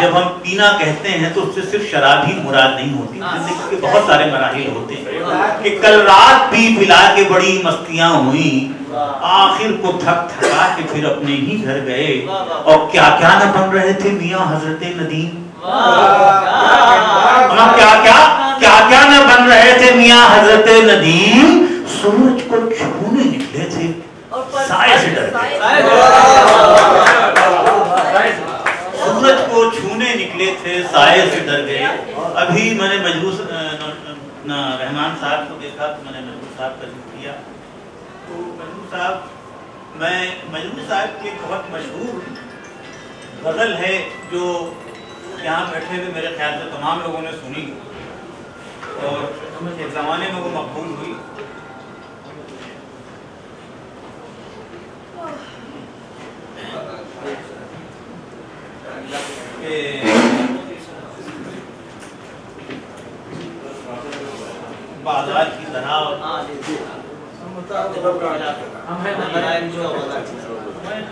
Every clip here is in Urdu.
جب ہم پینا کہتے ہیں تو اس سے صرف شراب ہی مراد نہیں ہوتی، زندگی کے بہت سارے مراحل ہوتے ہیں کہ کل رات پی پلا کے بڑی مستیاں ہوئیں، آخر کو تھک تھکا کے پھر اپنے ہی گھر گئے، اور کیا کیا نہ بن رہے تھے میاں حضرت ندیم، کیا کیا نہ بن رہے تھے میاں حضرت ندیم، سورج کو چھونے نکلے تھے سائے سے ڈر گئے، سورج کو چھونے نکلے تھے سائے سے ڈر گئے۔ ابھی میں نے مجلس رحمان صاحب کو دیکھا تو میں نے مجلس صاحب کا ذکر کیا، تو مجلس صاحب کی ایک بہت مشہور غزل ہے جو یہاں بیٹھے ہوئے میرے خیال سے تمام لوگوں نے سنی اور ایک زمانے میں وہ مقبول ہوئی۔ بازار کی طرح میں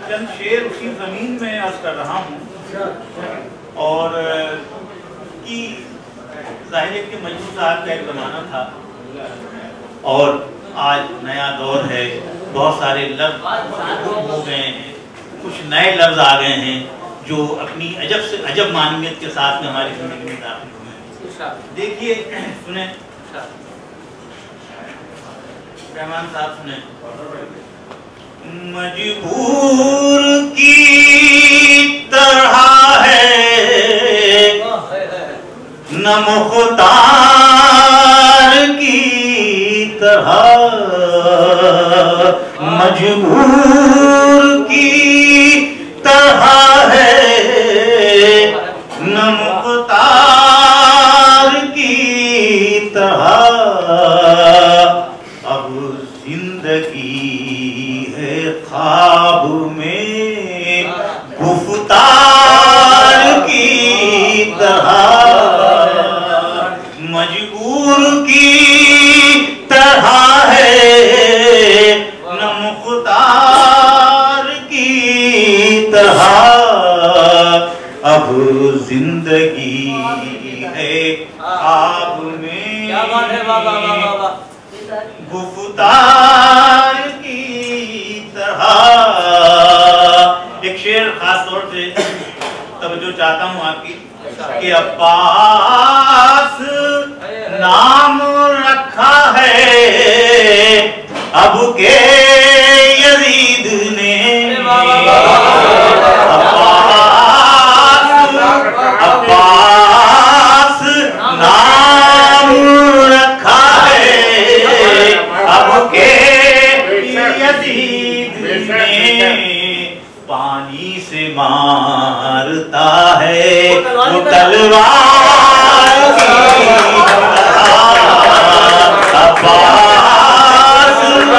چند شعر اسی زمین میں عرض کر رہا ہوں، اور کی ظاہر ہے کہ مجنون صاحب کا ایک زمانہ تھا اور آج نیا دور ہے، بہت سارے لفظ ہو گئے ہیں، کچھ نئے لفظ آ گئے ہیں جو اپنی عجب سے عجب معنیت کے ساتھ میں ہماری زندگی میں داخل ہوئے ہیں۔ دیکھیے سنیں رحمان صاحب سنیں، مجبور کی طرح ہے نہ مختار کی طرح، مجبور کی طرح ہے نہ مختار کی طرح، اب زندگی ہے خواب میں گفتار کی طرح، مجبور کی طرح ہے نہ مختار کی طرح، اب زندگی ہے خواب میں گفتار کی طرح۔ ایک شعر خاص طور سے توجہ چاہتا ہوں آپ کی کہ عباس نام رکھا ہے اب کے یزید نے، عباس نام رکھا ہے اب کے یزید نے، پانی سے مارتا ہے وہ تلوار کی طرح، عباس نام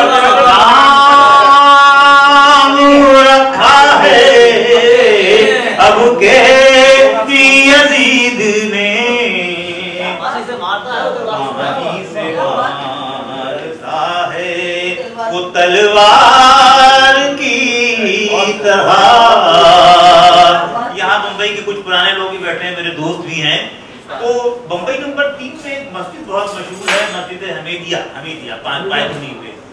رکھا ہے اب کے یزید نے، پانی سے مارتا ہے وہ تلوار کی طرح۔ یہاں بمبئی کے کچھ پرانے لوگ بھی بیٹھے ہیں، میرے دوست بھی ہیں، تو بمبئی نمبر 3 میں ایک مسجد بہت مشہور ہے، مسجد حمیدیہ پائے پہ۔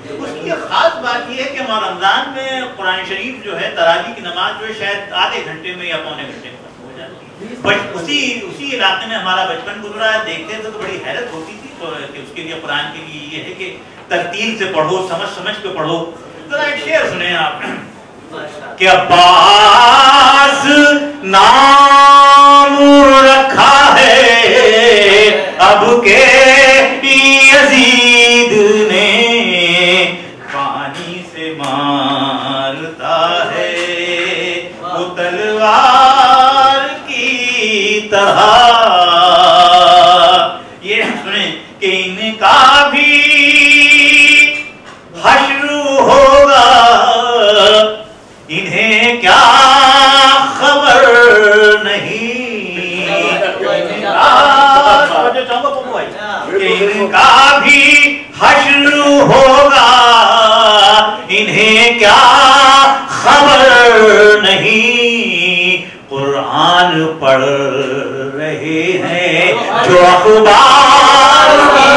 اس کی خاص بات یہ ہے کہ ہمارا رمضان میں قرآن شریف جو ہے تراویح کی نماز جو ہے شاید آدھے گھنٹے میں یا پونے گھنٹے میں ہو جاتی ہے۔ اسی علاقے میں ہمارا بچپن گزرا ہے، دیکھتے تھے تو بڑی حیرت ہوتی تھی کہ اس کے لیے قرآن کے لیے یہ ہے کہ ترتیل سے پڑھو، سمجھ کے پڑھو۔ ذرا ایک شعر سنیں آپ کہ عباس نام رکھا ہے اب کے یزید نے، پانی سے مارتا ہے وہ تلوار کی طرح۔ یہ سنیں کہ ان کا بھی حشر ہوگا، انہیں کیا خبر نہیں، ان کا بھی حشر ہوگا، انہیں کیا خبر نہیں، قرآن پڑھ رہے ہیں جو اخبار کی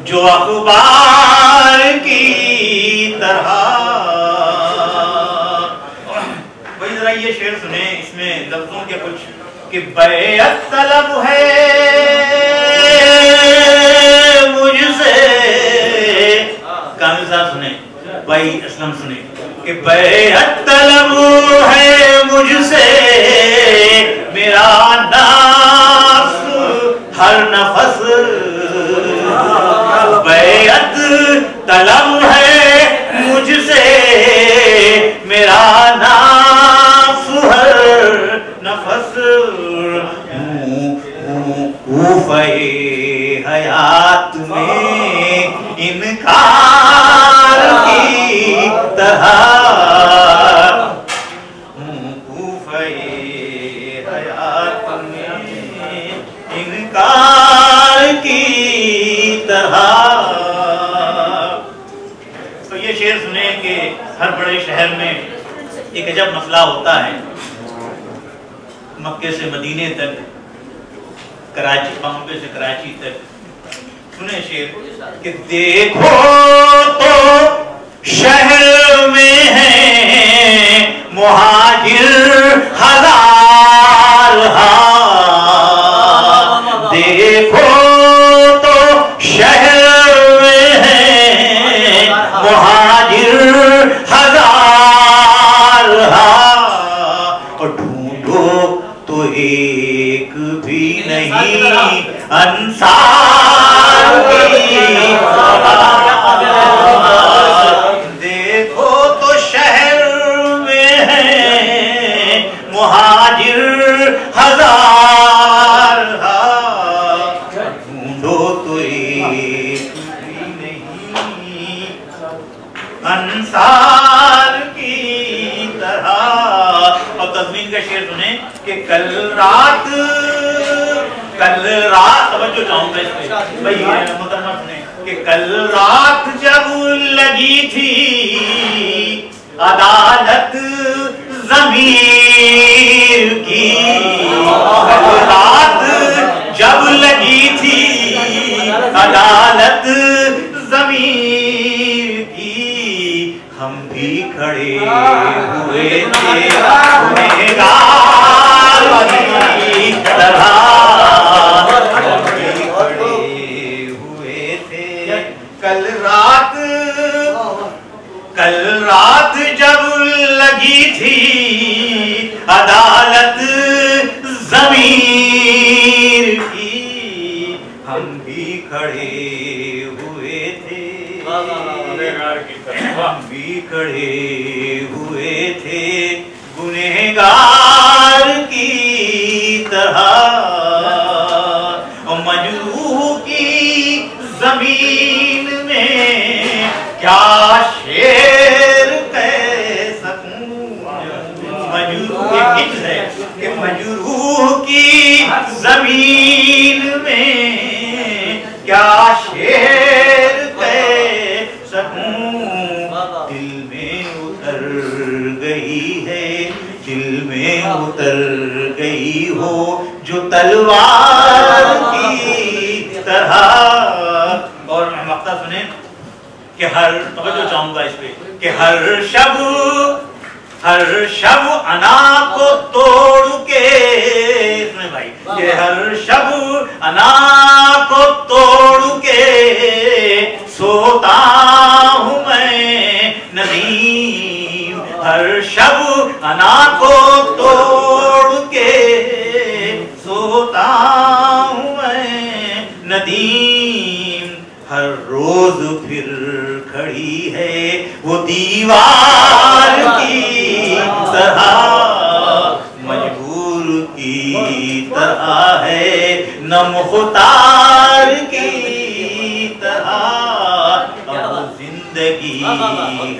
جو اخبار کی طرح. وہی ذرا یہ شعر سنیں، اس میں لفظوں کے کچھ کہ بیعت طلب ہے مجھ سے. کامل صاحب سنیں، بھائی اسلم سنیں کہ بیعت طلب ہے مجھ سے میرا نفس ہر نفس. بیعت طلب ہے مجھ سے میرا نفس ہر نفس. کوفہ حیات میں انکار کی طرح. کوفہ حیات میں انکار کی طرح. تو یہ شعر سنیں کہ ہر بڑے شہر میں ایک عجب مسئلہ ہوتا ہے. مکے سے مدینے تک، کراچی، بامبے سے کراچی تک. سنیں شعر کہ دیکھو تو شہر میں ہیں مہاجر ہزار. دیکھو تو شہر میں ہیں مہاجر ہزار. اور ڈھونڈو تو ایک بھی نہیں انصار کی. دیکھو تو شہر میں ہیں مہاجر ہزار. ڈھونڈو تو ایک بھی نہیں انصار کی طرح. اور تضمین کا شعر سنیں کہ کل رات توجہ چاہوں گا اس پہ بھائی محترمہ سنیں کہ کل رات جب لگی تھی عدالت ضمیر کی. کل رات جب لگی تھی عدالت ضمیر کی. ہم بھی کھڑے ہوئے تھے گنہگار کی طرح. ہم بھی کھڑے ہوئے تھے. کل رات جب لگی تھی عدالت ضمیر کی. ہم بھی کھڑے ہوئے تھے. ہم بھی کھڑے ہوئے تھے گنہگار کی طرح. مجروح کی زمین میں کیا شعر کہہ سکوں. مجروح ہے کہ مجروح کی زمین میں کیا شعر کہہ سکوں. دل میں اتر گئی ہے، دل میں اتر گئی ہو جو تلوار کی طرح. اور مقطع سنیں کہ ہر توجہ چاہوں گا اس پہ کہ ہر شب انا کو توڑ کے. سنیں بھائی کہ ہر شب انا کو توڑ کے سوتا ہوں میں ندیم. ہر شب انا کو توڑ کے سوتا ہوں میں ندیم. ہر روز پھر کھڑی ہے وہ دیوار کی طرح. مجبور کی طرح ہے نہ مختار